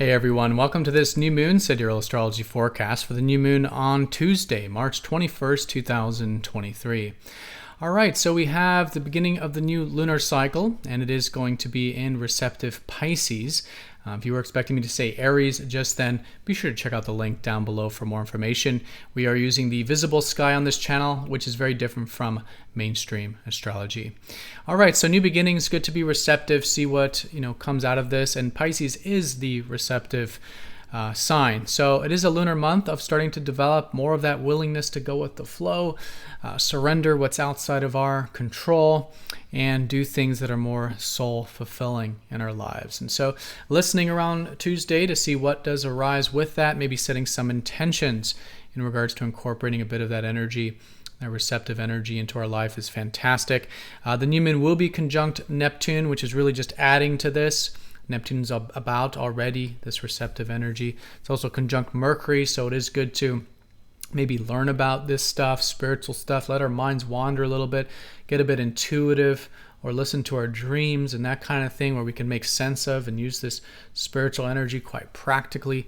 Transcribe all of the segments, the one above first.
Hey everyone, welcome to this new moon Sidereal Astrology forecast for the new moon on Tuesday, March 21st, 2023. Alright, so we have the beginning of the new lunar cycle, and it is going to be in receptive Pisces. If you were expecting me to say Aries just then, be sure to check out the link down below for more information. We are using the visible sky on this channel, which is very different from mainstream astrology. All right, so new beginnings, good to be receptive, see what comes out of this. And Pisces is the receptive sign. So it is a lunar month of starting to develop more of that willingness to go with the flow, surrender what's outside of our control, and do things that are more soul fulfilling in our lives. And so listening around Tuesday to see what does arise with that, maybe setting some intentions in regards to incorporating a bit of that energy, that receptive energy into our life is fantastic. The new moon will be conjunct Neptune, which is really just adding to this. Neptune's about already this receptive energy. It's also conjunct Mercury, so it is good to maybe learn about this stuff, spiritual stuff, let our minds wander a little bit, get a bit intuitive, or listen to our dreams and that kind of thing where we can make sense of and use this spiritual energy quite practically.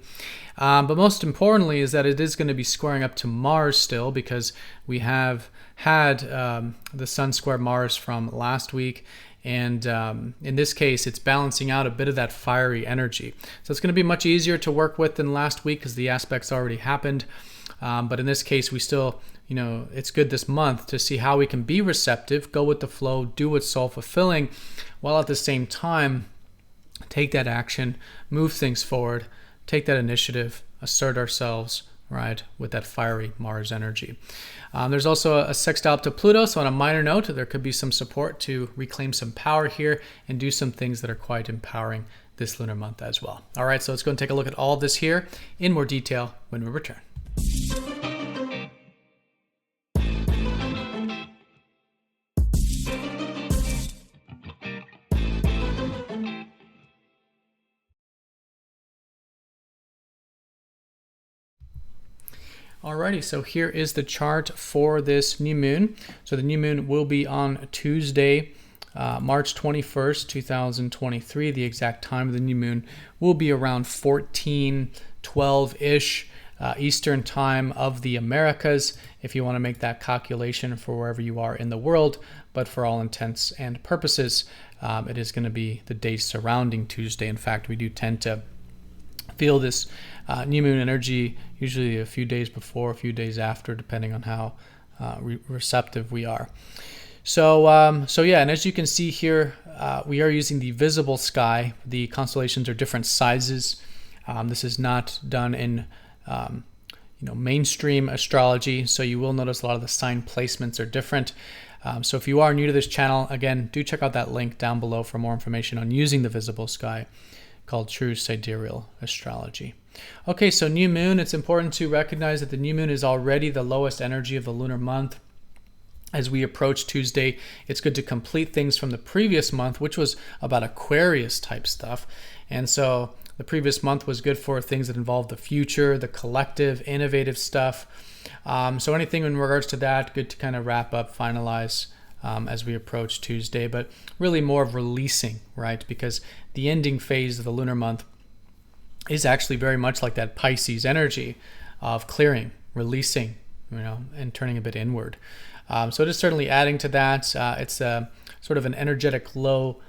But most importantly is that it is going to be squaring up to Mars still, because we have had the Sun square Mars from last week. And in this case, it's balancing out a bit of that fiery energy. So it's going to be much easier to work with than last week because the aspects already happened. But in this case, we still, it's good this month to see how we can be receptive, go with the flow, do what's soul-fulfilling, while at the same time, take that action, move things forward, take that initiative, assert ourselves, right, with that fiery Mars energy. There's also a sextile to Pluto, so on a minor note, there could be some support to reclaim some power here and do some things that are quite empowering this lunar month as well. All right, so let's go and take a look at all of this here in more detail when we return. Alrighty, so here is the chart for this new moon. So the new moon will be on Tuesday, March 21st, 2023. The exact time of the new moon will be around 14:12-ish Eastern time of the Americas, if you want to make that calculation for wherever you are in the world. But for all intents and purposes, it is going to be the day surrounding Tuesday. In fact, we do tend to feel this new moon energy usually a few days before, a few days after, depending on how receptive we are. So yeah, and as you can see here, we are using the visible sky. The constellations are different sizes. This is not done in mainstream astrology, so you will notice a lot of the sign placements are different. So if you are new to this channel, again, do check out that link down below for more information on using the visible sky, called True Sidereal Astrology. Okay, so new moon, it's important to recognize that the new moon is already the lowest energy of the lunar month. As we approach Tuesday, it's good to complete things from the previous month, which was about Aquarius type stuff. And so the previous month was good for things that involve the future, the collective, innovative stuff. So anything in regards to that, good to kind of wrap up, finalize as we approach Tuesday, but really more of releasing, right? Because the ending phase of the lunar month is actually very much like that Pisces energy of clearing, releasing, and turning a bit inward. So it is certainly adding to that. It's a sort of an energetic low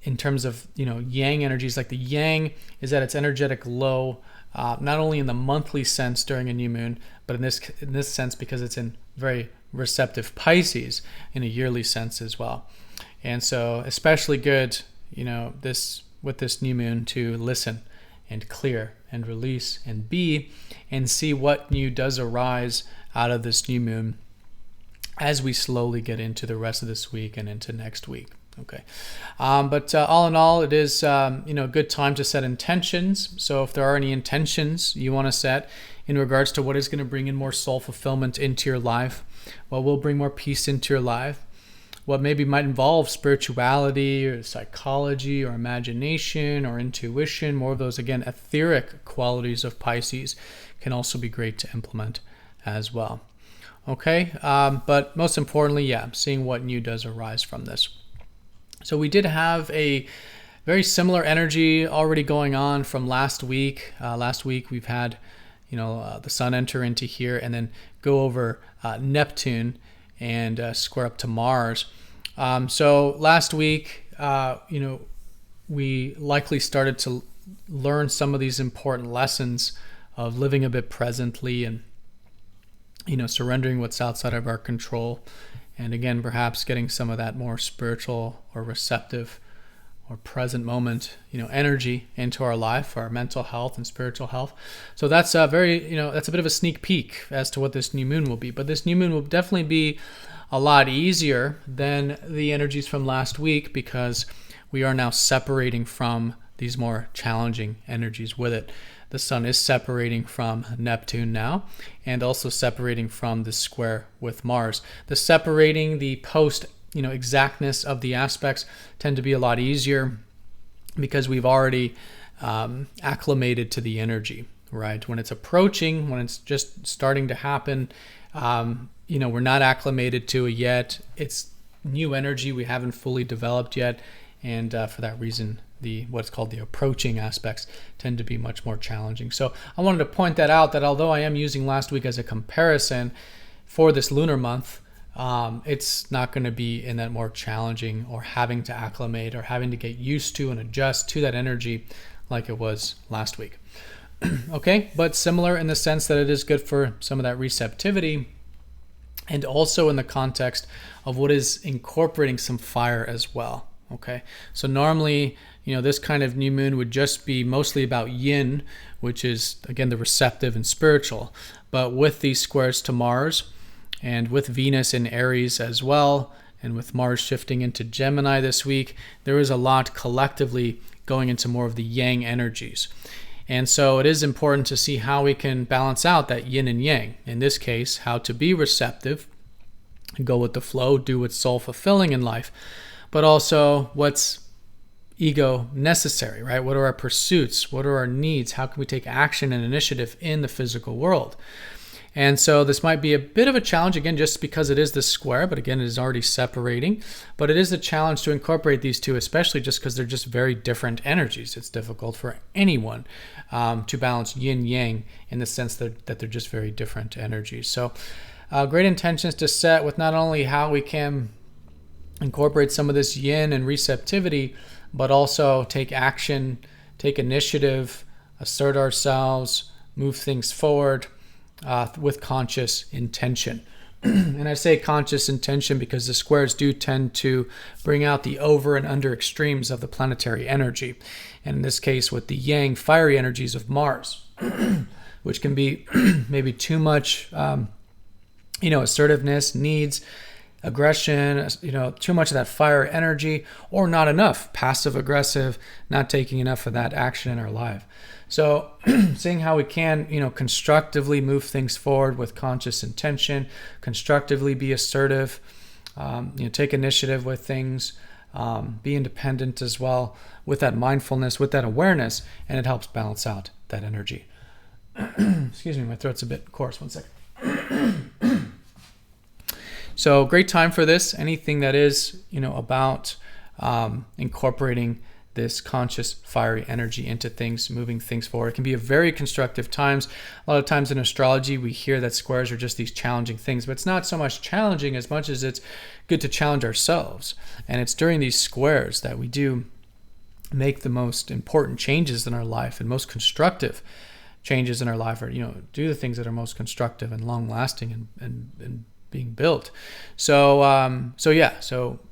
in terms of, yang energies. Like the yang is at its energetic low, not only in the monthly sense during a new moon, but in this sense because it's in very receptive Pisces in a yearly sense as well. And so especially good, with this new moon to listen and clear and release and be and see what new does arise out of this new moon as we slowly get into the rest of this week and into next week. Okay. But all in all, it is, a good time to set intentions. So if there are any intentions you want to set in regards to what is going to bring in more soul fulfillment into your life, what will bring more peace into your life, what maybe might involve spirituality or psychology or imagination or intuition, more of those, again, etheric qualities of Pisces can also be great to implement as well. Okay. But most importantly, seeing what new does arise from this. So we did have a very similar energy already going on from last week. Last week we've had, the sun enter into here and then go over Neptune and square up to Mars. So last week, we likely started to learn some of these important lessons of living a bit presently and, surrendering what's outside of our control. And again, perhaps getting some of that more spiritual or receptive or present moment, energy into our life, our mental health and spiritual health. So that's that's a bit of a sneak peek as to what this new moon will be. But this new moon will definitely be a lot easier than the energies from last week, because we are now separating from these more challenging energies with it. The sun is separating from Neptune now, and also separating from the square with Mars. The separating, the post exactness of the aspects tend to be a lot easier because we've already acclimated to the energy, right? When it's approaching, when it's just starting to happen, we're not acclimated to it yet. It's new energy we haven't fully developed yet, and for that reason, what's called the approaching aspects tend to be much more challenging. So I wanted to point that out, that although I am using last week as a comparison for this lunar month, it's not going to be in that more challenging or having to acclimate or having to get used to and adjust to that energy like it was last week. Okay, but similar in the sense that it is good for some of that receptivity, and also in the context of what is incorporating some fire as well. Okay, so normally, this kind of new moon would just be mostly about yin, which is, again, the receptive and spiritual. But with these squares to Mars, and with Venus in Aries as well, and with Mars shifting into Gemini this week, there is a lot collectively going into more of the yang energies. And so it is important to see how we can balance out that yin and yang. In this case, how to be receptive, go with the flow, do what's soul-fulfilling in life, but also what's ego necessary, right? What are our pursuits? What are our needs? How can we take action and initiative in the physical world? And so this might be a bit of a challenge, again, just because it is the square, but again, it is already separating. But it is a challenge to incorporate these two, especially just because they're just very different energies. It's difficult for anyone to balance yin-yang in the sense that they're just very different energies. So great intentions to set with not only how we can incorporate some of this yin and receptivity, but also take action, take initiative, assert ourselves, move things forward with conscious intention. And I say conscious intention because the squares do tend to bring out the over and under extremes of the planetary energy. And in this case, with the yang fiery energies of Mars, which can be maybe too much, assertiveness, needs, aggression, too much of that fire energy, or not enough passive aggressive, not taking enough of that action in our life. So seeing how we can, constructively move things forward with conscious intention, constructively be assertive, take initiative with things, be independent as well, with that mindfulness, with that awareness, and it helps balance out that energy. Excuse me, my throat's a bit coarse. One second. So great time for this. Anything that is, about incorporating this conscious fiery energy into things, moving things forward. It can be a very constructive times. A lot of times in astrology, we hear that squares are just these challenging things, but it's not so much challenging as much as it's good to challenge ourselves. And it's during these squares that we do make the most important changes in our life and most constructive changes in our life, or, do the things that are most constructive and long lasting and being built. So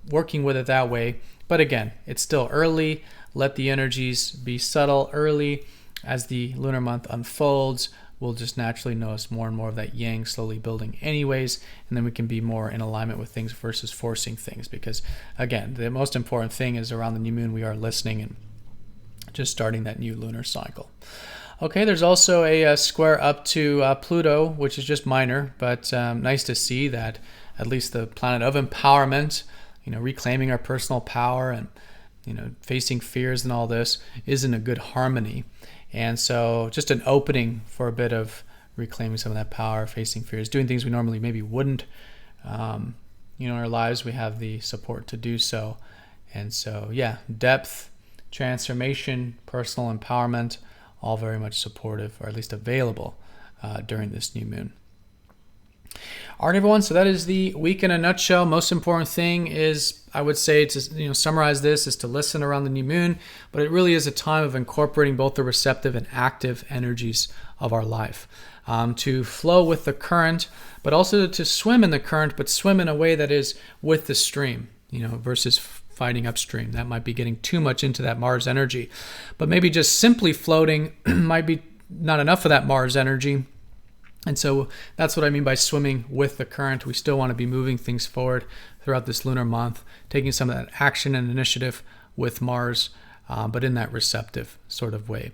working with it that way. But again, it's still early. Let the energies be subtle early. As the lunar month unfolds, we'll just naturally notice more and more of that yang slowly building anyways, and then we can be more in alignment with things versus forcing things. Because again, the most important thing is around the new moon, we are listening and just starting that new lunar cycle. Okay, there's also a square up to Pluto, which is just minor, but nice to see that at least the planet of empowerment, reclaiming our personal power and, facing fears and all this is in a good harmony. And so just an opening for a bit of reclaiming some of that power, facing fears, doing things we normally maybe wouldn't. In our lives, we have the support to do so. And so, depth, transformation, personal empowerment, all very much supportive, or at least available during this new moon. All right, everyone, so that is the week in a nutshell. Most important thing is, I would say, to summarize this, is to listen around the new moon, but it really is a time of incorporating both the receptive and active energies of our life, to flow with the current, but also to swim in the current, but swim in a way that is with the stream, versus fighting upstream. That might be getting too much into that Mars energy, but maybe just simply floating might be not enough of that Mars energy. And so that's what I mean by swimming with the current. We still want to be moving things forward throughout this lunar month, taking some of that action and initiative with Mars, but in that receptive sort of way,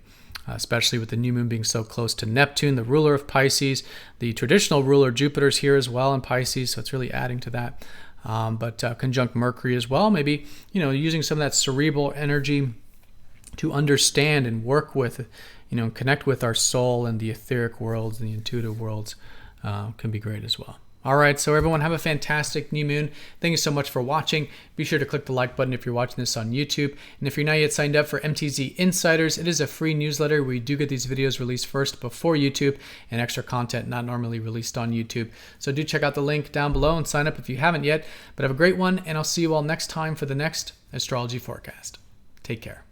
especially with the new moon being so close to Neptune, the ruler of Pisces. The traditional ruler Jupiter's here as well in Pisces, so it's really adding to that. But conjunct Mercury as well, maybe, using some of that cerebral energy to understand and work with, connect with our soul and the etheric worlds and the intuitive worlds can be great as well. All right, so everyone, have a fantastic new moon. Thank you so much for watching. Be sure to click the like button if you're watching this on YouTube. And if you're not yet signed up for MTZ Insiders, it is a free newsletter where you do get these videos released first before YouTube and extra content not normally released on YouTube. So do check out the link down below and sign up if you haven't yet. But have a great one, and I'll see you all next time for the next astrology forecast. Take care.